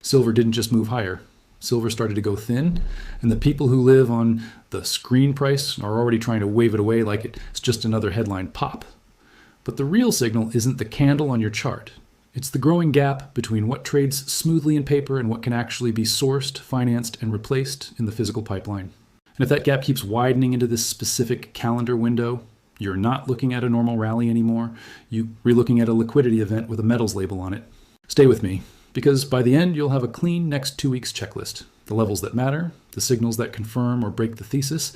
Silver didn't just move higher. Silver started to go thin, and the people who live on the screen price are already trying to wave it away like it's just another headline pop. But the real signal isn't the candle on your chart. It's the growing gap between what trades smoothly in paper and what can actually be sourced, financed, and replaced in the physical pipeline. And if that gap keeps widening into this specific calendar window, you're not looking at a normal rally anymore. You're looking at a liquidity event with a metals label on it. Stay with me, because by the end, you'll have a clean next 2 weeks checklist. The levels that matter, the signals that confirm or break the thesis,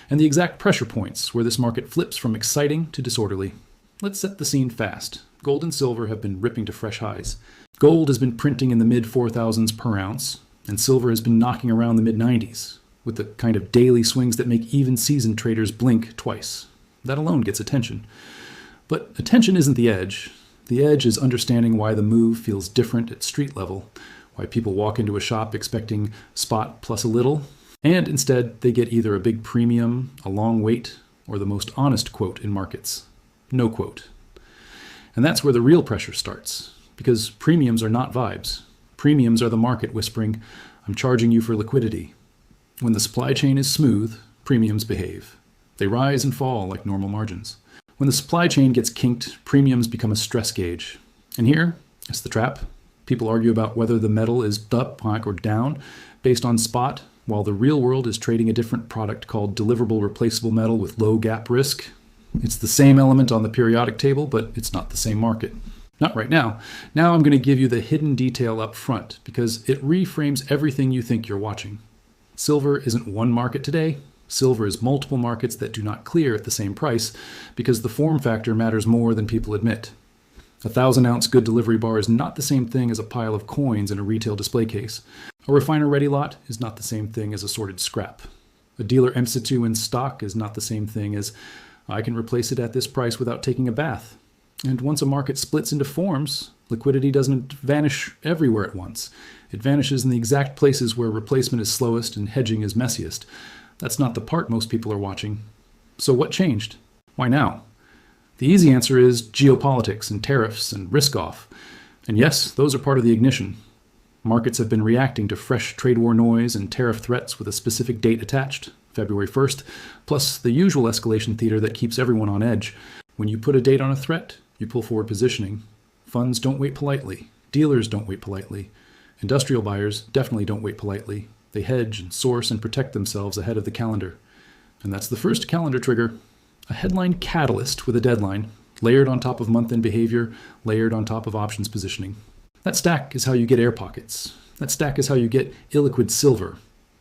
and the exact pressure points where this market flips from exciting to disorderly. Let's set the scene fast. Gold and silver have been ripping to fresh highs. Gold has been printing in the mid-4,000s per ounce, and silver has been knocking around the mid-90s, with the kind of daily swings that make even seasoned traders blink twice. That alone gets attention. But attention isn't the edge. The edge is understanding why the move feels different at street level, why people walk into a shop expecting spot plus a little, and instead they get either a big premium, a long wait, or the most honest quote in markets. No quote. And that's where the real pressure starts, because premiums are not vibes. Premiums are the market whispering, I'm charging you for liquidity. When the supply chain is smooth, premiums behave. They rise and fall like normal margins. When the supply chain gets kinked, premiums become a stress gauge. And here, it's the trap. People argue about whether the metal is up or down based on spot, while the real world is trading a different product called deliverable replaceable metal with low gap risk. It's the same element on the periodic table, but it's not the same market. Not right now. Now I'm going to give you the hidden detail up front because it reframes everything you think you're watching. Silver isn't one market today. Silver is multiple markets that do not clear at the same price because the form factor matters more than people admit. A 1,000-ounce good delivery bar is not the same thing as a pile of coins in a retail display case. A refiner-ready lot is not the same thing as a sorted scrap. A dealer MSITU in stock is not the same thing as I can replace it at this price without taking a bath. And once a market splits into forms, liquidity doesn't vanish everywhere at once. It vanishes in the exact places where replacement is slowest and hedging is messiest. That's not the part most people are watching. So what changed? Why now? The easy answer is geopolitics and tariffs and risk off. And yes, those are part of the ignition. Markets have been reacting to fresh trade war noise and tariff threats with a specific date attached, February 1st, plus the usual escalation theater that keeps everyone on edge. When you put a date on a threat, you pull forward positioning. Funds don't wait politely. Dealers don't wait politely. Industrial buyers definitely don't wait politely. They hedge and source and protect themselves ahead of the calendar. And that's the first calendar trigger. A headline catalyst with a deadline, layered on top of month-end behavior, layered on top of options positioning. That stack is how you get air pockets. That stack is how you get illiquid silver,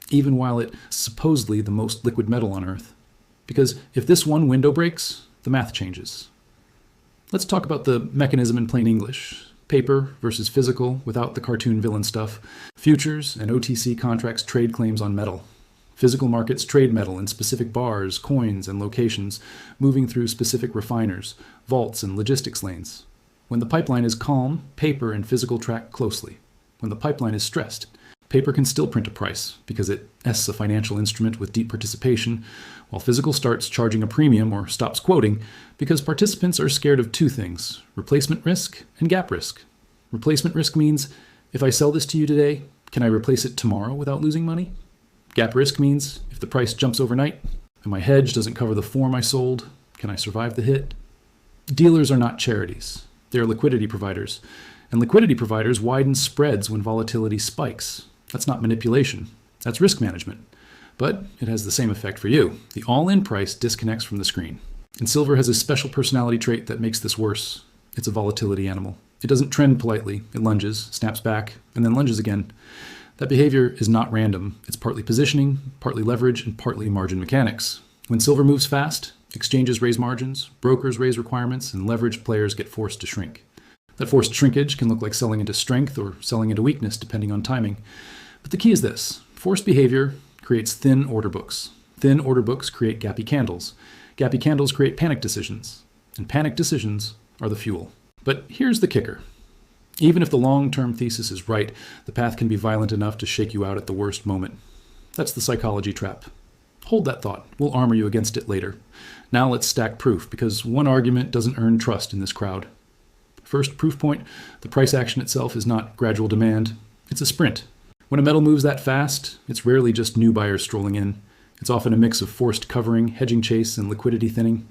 even while it's supposedly the most liquid metal on Earth. Because if this one window breaks, the math changes. Let's talk about the mechanism in plain English. Paper versus physical without the cartoon villain stuff. Futures and OTC contracts trade claims on metal. Physical markets trade metal in specific bars, coins, and locations, moving through specific refiners, vaults, and logistics lanes. When the pipeline is calm, paper and physical track closely. When the pipeline is stressed, paper can still print a price because it's a financial instrument with deep participation, while physical starts charging a premium or stops quoting because participants are scared of two things: replacement risk and gap risk. Replacement risk means, if I sell this to you today, can I replace it tomorrow without losing money? Gap risk means, if the price jumps overnight and my hedge doesn't cover the form I sold, can I survive the hit? Dealers are not charities. They're liquidity providers. And liquidity providers widen spreads when volatility spikes. That's not manipulation. That's risk management. But it has the same effect for you. The all-in price disconnects from the screen. And silver has a special personality trait that makes this worse. It's a volatility animal. It doesn't trend politely. It lunges, snaps back, and then lunges again. That behavior is not random. It's partly positioning, partly leverage, and partly margin mechanics. When silver moves fast, exchanges raise margins, brokers raise requirements, and leveraged players get forced to shrink. That forced shrinkage can look like selling into strength or selling into weakness, depending on timing. But the key is this: forced behavior creates thin order books. Thin order books create gappy candles. Gappy candles create panic decisions. And panic decisions are the fuel. But here's the kicker. Even if the long-term thesis is right, the path can be violent enough to shake you out at the worst moment. That's the psychology trap. Hold that thought. We'll armor you against it later. Now let's stack proof, because one argument doesn't earn trust in this crowd. First proof point, the price action itself is not gradual demand. It's a sprint. When a metal moves that fast, it's rarely just new buyers strolling in. It's often a mix of forced covering, hedging chase, and liquidity thinning.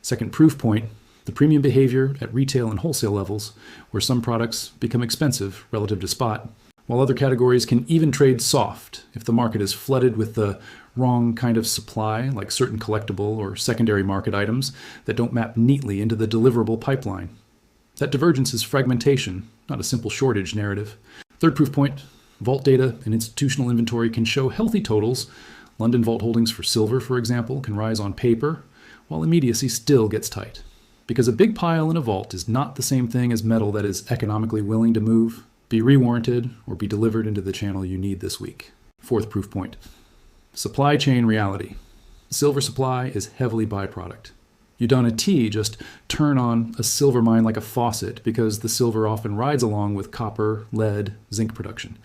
Second proof point, the premium behavior at retail and wholesale levels, where some products become expensive relative to spot, while other categories can even trade soft if the market is flooded with the wrong kind of supply, like certain collectible or secondary market items that don't map neatly into the deliverable pipeline. That divergence is fragmentation, not a simple shortage narrative. Third proof point, vault data and institutional inventory can show healthy totals. London vault holdings for silver, for example, can rise on paper, while immediacy still gets tight. Because a big pile in a vault is not the same thing as metal that is economically willing to move, be rewarranted, or be delivered into the channel you need this week. Fourth proof point, supply chain reality. Silver supply is heavily byproduct. You don't a T just turn on a silver mine like a faucet because the silver often rides along with copper, lead, zinc production.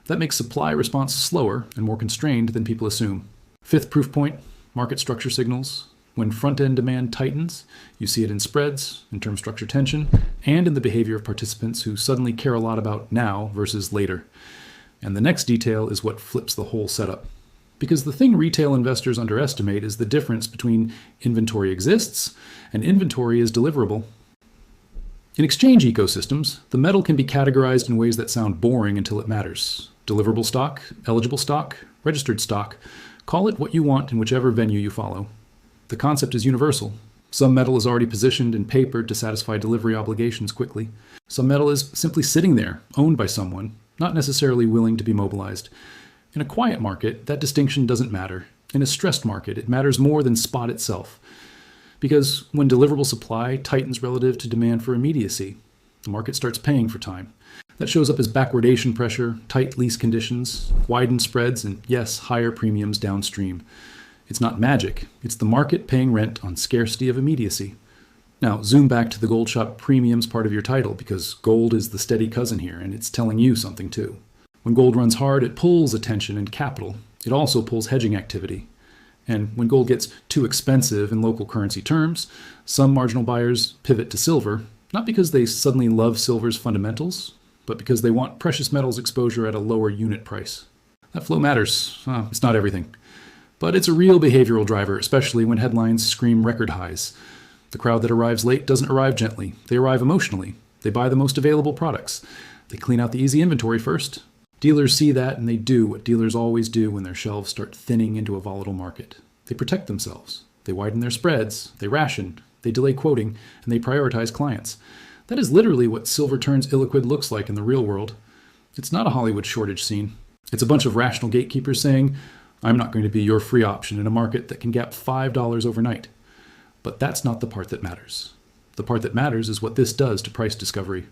That makes supply response slower and more constrained than people assume. Fifth proof point, market structure signals. When front-end demand tightens, you see it in spreads, in term structure tension, and in the behavior of participants who suddenly care a lot about now versus later. And the next detail is what flips the whole setup. Because the thing retail investors underestimate is the difference between inventory exists and inventory is deliverable. In exchange ecosystems, the metal can be categorized in ways that sound boring until it matters. Deliverable stock, eligible stock, registered stock. Call it what you want in whichever venue you follow. The concept is universal. Some metal is already positioned and papered to satisfy delivery obligations quickly. Some metal is simply sitting there, owned by someone, not necessarily willing to be mobilized. In a quiet market, that distinction doesn't matter. In a stressed market, it matters more than spot itself. Because when deliverable supply tightens relative to demand for immediacy, the market starts paying for time. That shows up as backwardation pressure, tight lease conditions, widened spreads, and yes, higher premiums downstream. It's not magic. It's the market paying rent on scarcity of immediacy. Now, zoom back to the gold shop premiums part of your title, because gold is the steady cousin here, and it's telling you something too. When gold runs hard, it pulls attention and capital. It also pulls hedging activity. And when gold gets too expensive in local currency terms, some marginal buyers pivot to silver, not because they suddenly love silver's fundamentals, but because they want precious metals exposure at a lower unit price. That flow matters. It's not everything. But it's a real behavioral driver, especially when headlines scream record highs. The crowd that arrives late doesn't arrive gently. They arrive emotionally. They buy the most available products. They clean out the easy inventory first. Dealers see that and they do what dealers always do when their shelves start thinning into a volatile market. They protect themselves. They widen their spreads. They ration. They delay quoting. And they prioritize clients. That is literally what silver turns illiquid looks like in the real world. It's not a Hollywood shortage scene. It's a bunch of rational gatekeepers saying, I'm not going to be your free option in a market that can gap $5 overnight. But that's not the part that matters. The part that matters is what this does to price discovery.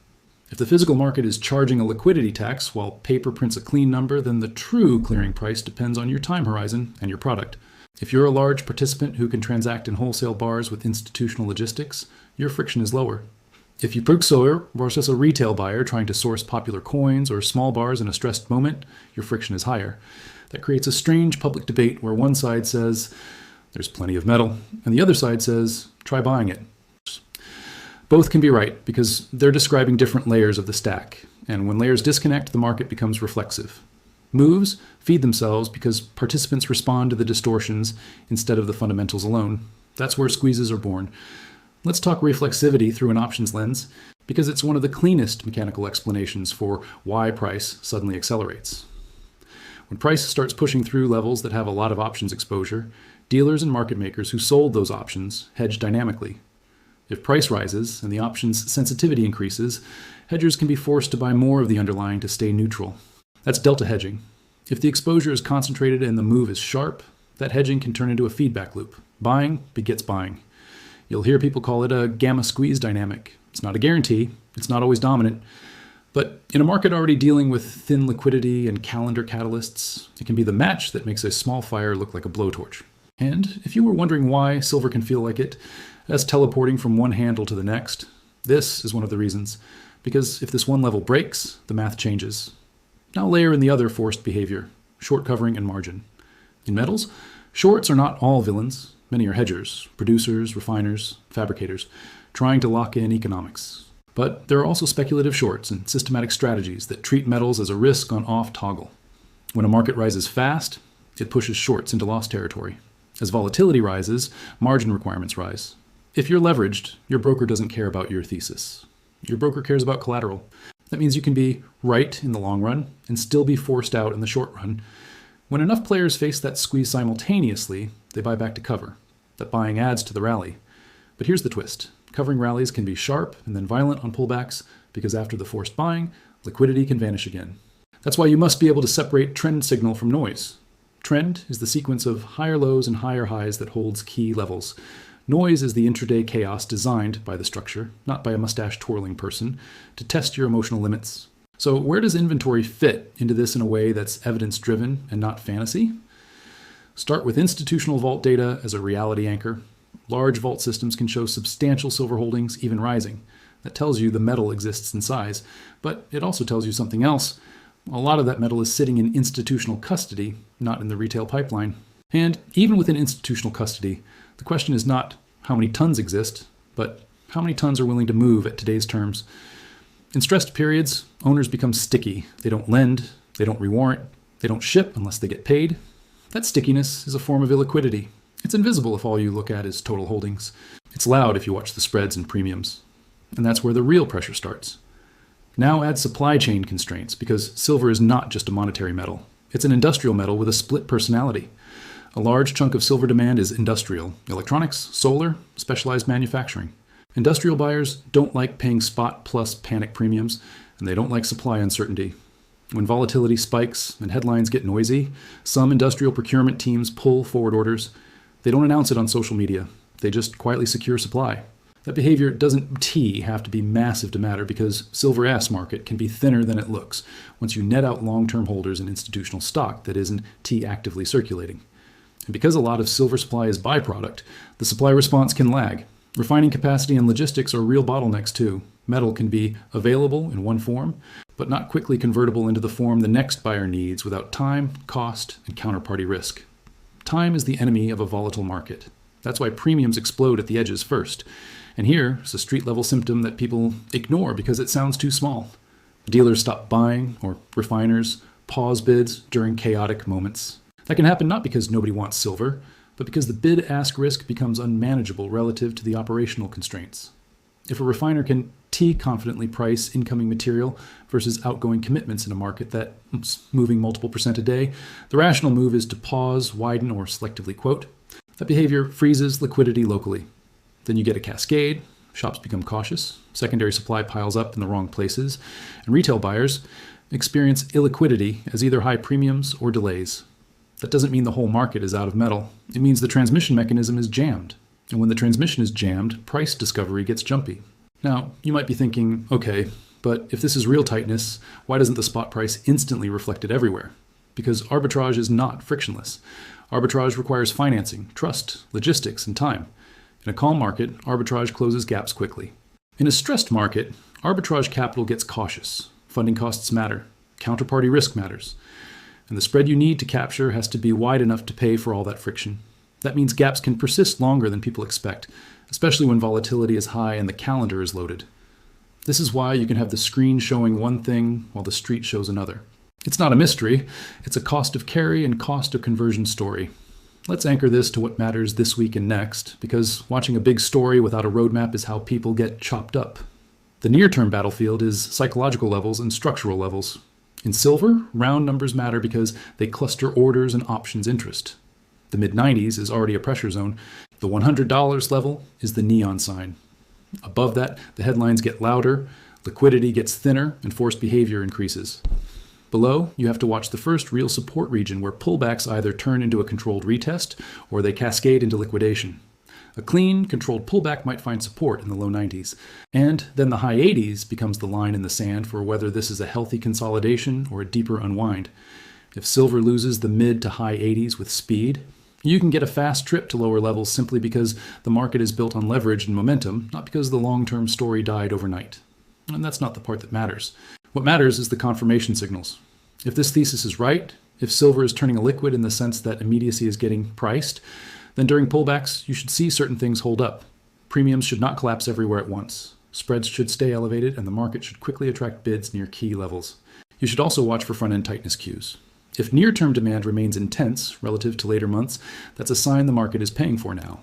If the physical market is charging a liquidity tax while paper prints a clean number, then the true clearing price depends on your time horizon and your product. If you're a large participant who can transact in wholesale bars with institutional logistics, your friction is lower. If you bruxer versus a retail buyer trying to source popular coins or small bars in a stressed moment, your friction is higher. That creates a strange public debate where one side says, there's plenty of metal, and the other side says, try buying it. Both can be right because they're describing different layers of the stack, and when layers disconnect, the market becomes reflexive. Moves feed themselves because participants respond to the distortions instead of the fundamentals alone. That's where squeezes are born. Let's talk reflexivity through an options lens, because it's one of the cleanest mechanical explanations for why price suddenly accelerates. When price starts pushing through levels that have a lot of options exposure, dealers and market makers who sold those options hedge dynamically. If price rises and the options sensitivity increases, hedgers can be forced to buy more of the underlying to stay neutral. That's delta hedging. If the exposure is concentrated and the move is sharp, that hedging can turn into a feedback loop. Buying begets buying. You'll hear people call it a gamma squeeze dynamic. It's not a guarantee. It's not always dominant. But in a market already dealing with thin liquidity and calendar catalysts, it can be the match that makes a small fire look like a blowtorch. And if you were wondering why silver can feel like it, as teleporting from one handle to the next, this is one of the reasons. Because if this one level breaks, the math changes. Now layer in the other forced behavior, short covering and margin. In metals, shorts are not all villains. Many are hedgers, producers, refiners, fabricators, trying to lock in economics. But there are also speculative shorts and systematic strategies that treat metals as a risk on off toggle. When a market rises fast, it pushes shorts into loss territory. As volatility rises, margin requirements rise. If you're leveraged, your broker doesn't care about your thesis. Your broker cares about collateral. That means you can be right in the long run and still be forced out in the short run. When enough players face that squeeze simultaneously, they buy back to cover. That buying adds to the rally. But here's the twist. Covering rallies can be sharp and then violent on pullbacks because after the forced buying, liquidity can vanish again. That's why you must be able to separate trend signal from noise. Trend is the sequence of higher lows and higher highs that holds key levels. Noise is the intraday chaos designed by the structure, not by a mustache-twirling person, to test your emotional limits. So where does inventory fit into this in a way that's evidence-driven and not fantasy? Start with institutional vault data as a reality anchor. Large vault systems can show substantial silver holdings, even rising. That tells you the metal exists in size, but it also tells you something else. A lot of that metal is sitting in institutional custody, not in the retail pipeline. And even within institutional custody, the question is not how many tons exist, but how many tons are willing to move at today's terms. In stressed periods, owners become sticky. They don't lend, they don't rewarrant, they don't ship unless they get paid. That stickiness is a form of illiquidity. It's invisible if all you look at is total holdings. It's loud if you watch the spreads and premiums. And that's where the real pressure starts. Now add supply chain constraints, because silver is not just a monetary metal. It's an industrial metal with a split personality. A large chunk of silver demand is industrial, electronics, solar, specialized manufacturing. Industrial buyers don't like paying spot plus panic premiums, and they don't like supply uncertainty. When volatility spikes and headlines get noisy, some industrial procurement teams pull forward orders. They don't announce it on social media. They just quietly secure supply. That behavior doesn't have to be massive to matter, because silver S market can be thinner than it looks once you net out long-term holders in institutional stock that isn't actively circulating. And because a lot of silver supply is byproduct, the supply response can lag. Refining capacity and logistics are real bottlenecks too. Metal can be available in one form, but not quickly convertible into the form the next buyer needs without time, cost, and counterparty risk. Time is the enemy of a volatile market. That's why premiums explode at the edges first. And here is a street-level symptom that people ignore because it sounds too small. Dealers stop buying, or refiners pause bids during chaotic moments. That can happen not because nobody wants silver, but because the bid-ask risk becomes unmanageable relative to the operational constraints. If a refiner can confidently price incoming material versus outgoing commitments in a market that's moving multiple percent a day, the rational move is to pause, widen, or selectively quote. That behavior freezes liquidity locally. Then you get a cascade, shops become cautious, secondary supply piles up in the wrong places, and retail buyers experience illiquidity as either high premiums or delays. That doesn't mean the whole market is out of metal. It means the transmission mechanism is jammed. And when the transmission is jammed, price discovery gets jumpy. Now, you might be thinking, okay, but if this is real tightness, why doesn't the spot price instantly reflect it everywhere? Because arbitrage is not frictionless. Arbitrage requires financing, trust, logistics, and time. In a calm market, arbitrage closes gaps quickly. In a stressed market, arbitrage capital gets cautious. Funding costs matter. Counterparty risk matters. And the spread you need to capture has to be wide enough to pay for all that friction. That means gaps can persist longer than people expect, especially when volatility is high and the calendar is loaded. This is why you can have the screen showing one thing while the street shows another. It's not a mystery. It's a cost of carry and cost of conversion story. Let's anchor this to what matters this week and next, because watching a big story without a roadmap is how people get chopped up. The near-term battlefield is psychological levels and structural levels. In silver, round numbers matter because they cluster orders and options interest. The mid-90s is already a pressure zone. The $100 level is the neon sign. Above that, the headlines get louder, liquidity gets thinner, and forced behavior increases. Below, you have to watch the first real support region where pullbacks either turn into a controlled retest or they cascade into liquidation. A clean, controlled pullback might find support in the low 90s, and then the high 80s becomes the line in the sand for whether this is a healthy consolidation or a deeper unwind. If silver loses the mid to high 80s with speed, you can get a fast trip to lower levels simply because the market is built on leverage and momentum, not because the long-term story died overnight. And that's not the part that matters. What matters is the confirmation signals. If this thesis is right, if silver is turning illiquid in the sense that immediacy is getting priced, then during pullbacks, you should see certain things hold up. Premiums should not collapse everywhere at once. Spreads should stay elevated, and the market should quickly attract bids near key levels. You should also watch for front-end tightness cues. If near-term demand remains intense relative to later months, that's a sign the market is paying for now.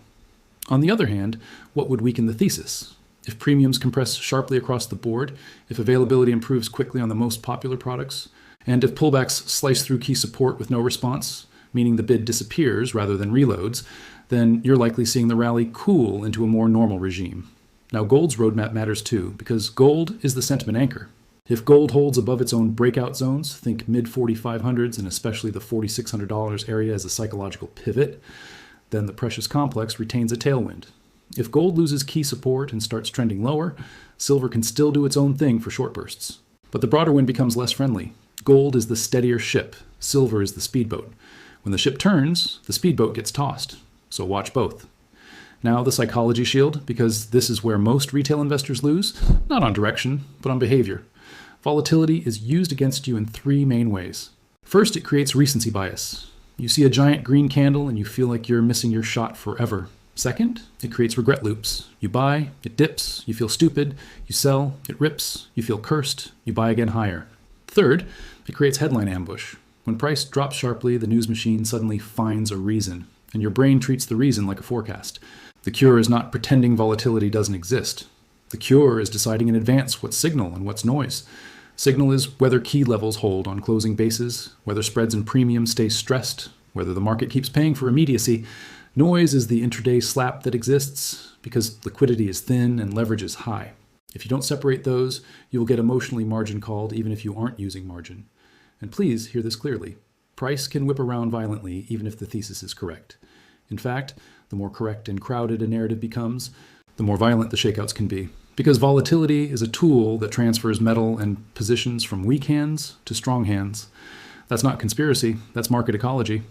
On the other hand, what would weaken the thesis? If premiums compress sharply across the board, if availability improves quickly on the most popular products, and if pullbacks slice through key support with no response, meaning the bid disappears rather than reloads, then you're likely seeing the rally cool into a more normal regime. Now, gold's roadmap matters too, because gold is the sentiment anchor. If gold holds above its own breakout zones, think mid-4,500s and especially the $4,600 area as a psychological pivot, then the precious complex retains a tailwind. If gold loses key support and starts trending lower, silver can still do its own thing for short bursts. But the broader wind becomes less friendly. Gold is the steadier ship, silver is the speedboat. When the ship turns, the speedboat gets tossed. So watch both. Now the psychology shield, because this is where most retail investors lose, not on direction, but on behavior. Volatility is used against you in three main ways. First, it creates recency bias. You see a giant green candle and you feel like you're missing your shot forever. Second, it creates regret loops. You buy, it dips, you feel stupid, you sell, it rips, you feel cursed, you buy again higher. Third, it creates headline ambush. When price drops sharply, the news machine suddenly finds a reason, and your brain treats the reason like a forecast. The cure is not pretending volatility doesn't exist. The cure is deciding in advance what's signal and what's noise. Signal is whether key levels hold on closing bases, whether spreads and premiums stay stressed, whether the market keeps paying for immediacy. Noise is the intraday slap that exists because liquidity is thin and leverage is high. If you don't separate those, you will get emotionally margin called even if you aren't using margin. And please hear this clearly. Price can whip around violently even if the thesis is correct. In fact, the more correct and crowded a narrative becomes, the more violent the shakeouts can be. Because volatility is a tool that transfers metal and positions from weak hands to strong hands. That's not conspiracy, that's market ecology.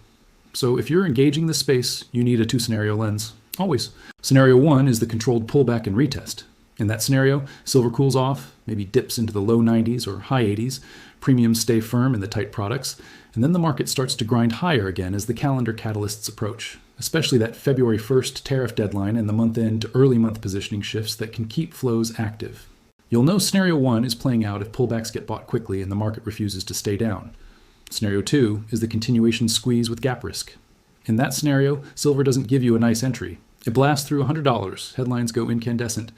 So if you're engaging this space, you need a two-scenario lens. Always. Scenario one is the controlled pullback and retest. In that scenario, silver cools off, maybe dips into the low 90s or high 80s, premiums stay firm in the tight products, and then the market starts to grind higher again as the calendar catalysts approach, especially that February 1st tariff deadline and the month-end to early month positioning shifts that can keep flows active. You'll know scenario one is playing out if pullbacks get bought quickly and the market refuses to stay down. Scenario two is the continuation squeeze with gap risk. In that scenario, silver doesn't give you a nice entry. It blasts through $100, headlines go incandescent,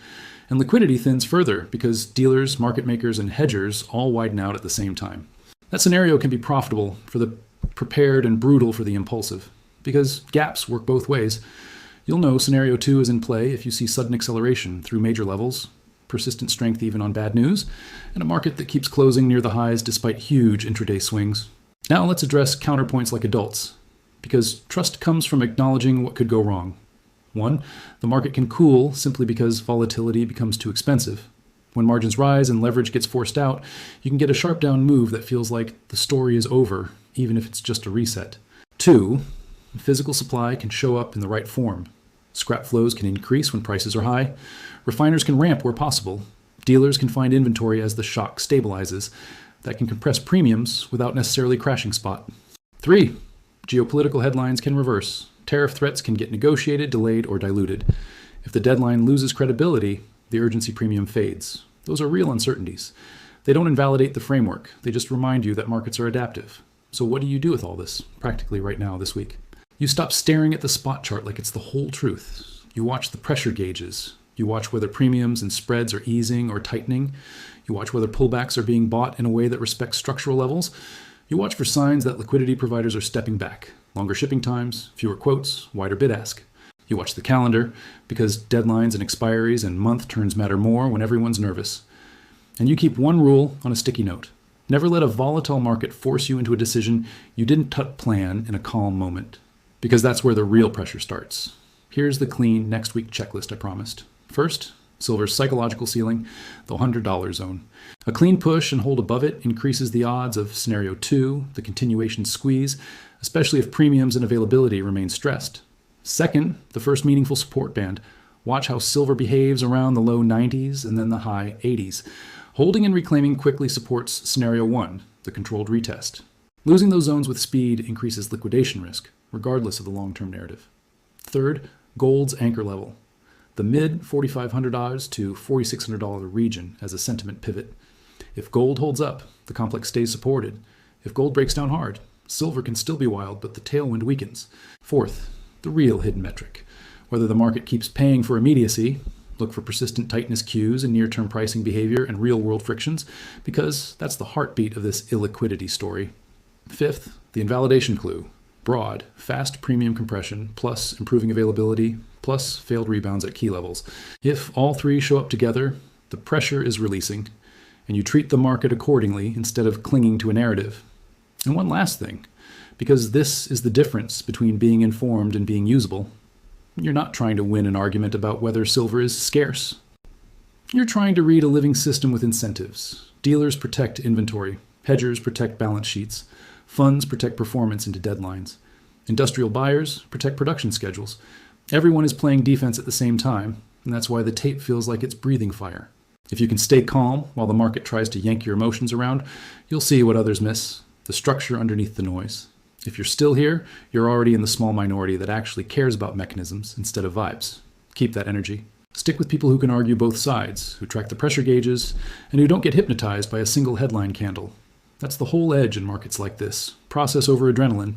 and liquidity thins further because dealers, market makers, and hedgers all widen out at the same time. That scenario can be profitable for the prepared and brutal for the impulsive, because gaps work both ways. You'll know scenario two is in play if you see sudden acceleration through major levels, persistent strength even on bad news, and a market that keeps closing near the highs despite huge intraday swings. Now let's address counterpoints like adults, because trust comes from acknowledging what could go wrong. 1, the market can cool simply because volatility becomes too expensive. When margins rise and leverage gets forced out, you can get a sharp down move that feels like the story is over, even if it's just a reset. 2, physical supply can show up in the right form. Scrap flows can increase when prices are high. Refiners can ramp where possible. Dealers can find inventory as the shock stabilizes. That can compress premiums without necessarily crashing spot. 3, geopolitical headlines can reverse. Tariff threats can get negotiated, delayed, or diluted. If the deadline loses credibility, the urgency premium fades. Those are real uncertainties. They don't invalidate the framework. They just remind you that markets are adaptive. So what do you do with all this, practically right now this week? You stop staring at the spot chart like it's the whole truth. You watch the pressure gauges. You watch whether premiums and spreads are easing or tightening. You watch whether pullbacks are being bought in a way that respects structural levels. You watch for signs that liquidity providers are stepping back. Longer shipping times, fewer quotes, wider bid ask. You watch the calendar, because deadlines and expiries and month turns matter more when everyone's nervous. And you keep one rule on a sticky note. Never let a volatile market force you into a decision you didn't plan in a calm moment, because that's where the real pressure starts. Here's the clean next week checklist I promised. First, silver's psychological ceiling, the $100 zone. A clean push and hold above it increases the odds of scenario 2, the continuation squeeze, especially if premiums and availability remain stressed. Second, the first meaningful support band. Watch how silver behaves around the low 90s and then the high 80s. Holding and reclaiming quickly supports scenario 1, the controlled retest. Losing those zones with speed increases liquidation risk, regardless of the long-term narrative. Third, gold's anchor level. The the mid $4,500 to $4,600 region as a sentiment pivot. If gold holds up, the complex stays supported. If gold breaks down hard, silver can still be wild, but the tailwind weakens. Fourth, the real hidden metric. Whether the market keeps paying for immediacy, look for persistent tightness cues and near-term pricing behavior and real-world frictions, because that's the heartbeat of this illiquidity story. Fifth, the invalidation clue. Broad, fast premium compression, plus improving availability, plus failed rebounds at key levels. If all three show up together, the pressure is releasing, and you treat the market accordingly instead of clinging to a narrative. And one last thing, because this is the difference between being informed and being usable. You're not trying to win an argument about whether silver is scarce. You're trying to read a living system with incentives. Dealers protect inventory. Hedgers protect balance sheets. Funds protect performance into deadlines. Industrial buyers protect production schedules. Everyone is playing defense at the same time, and that's why the tape feels like it's breathing fire. If you can stay calm while the market tries to yank your emotions around, you'll see what others miss, the structure underneath the noise. If you're still here, you're already in the small minority that actually cares about mechanisms instead of vibes. Keep that energy. Stick with people who can argue both sides, who track the pressure gauges, and who don't get hypnotized by a single headline candle. That's the whole edge in markets like this. Process over adrenaline.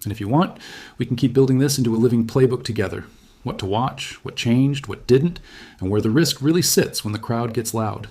And if you want, we can keep building this into a living playbook together. What to watch, what changed, what didn't, and where the risk really sits when the crowd gets loud.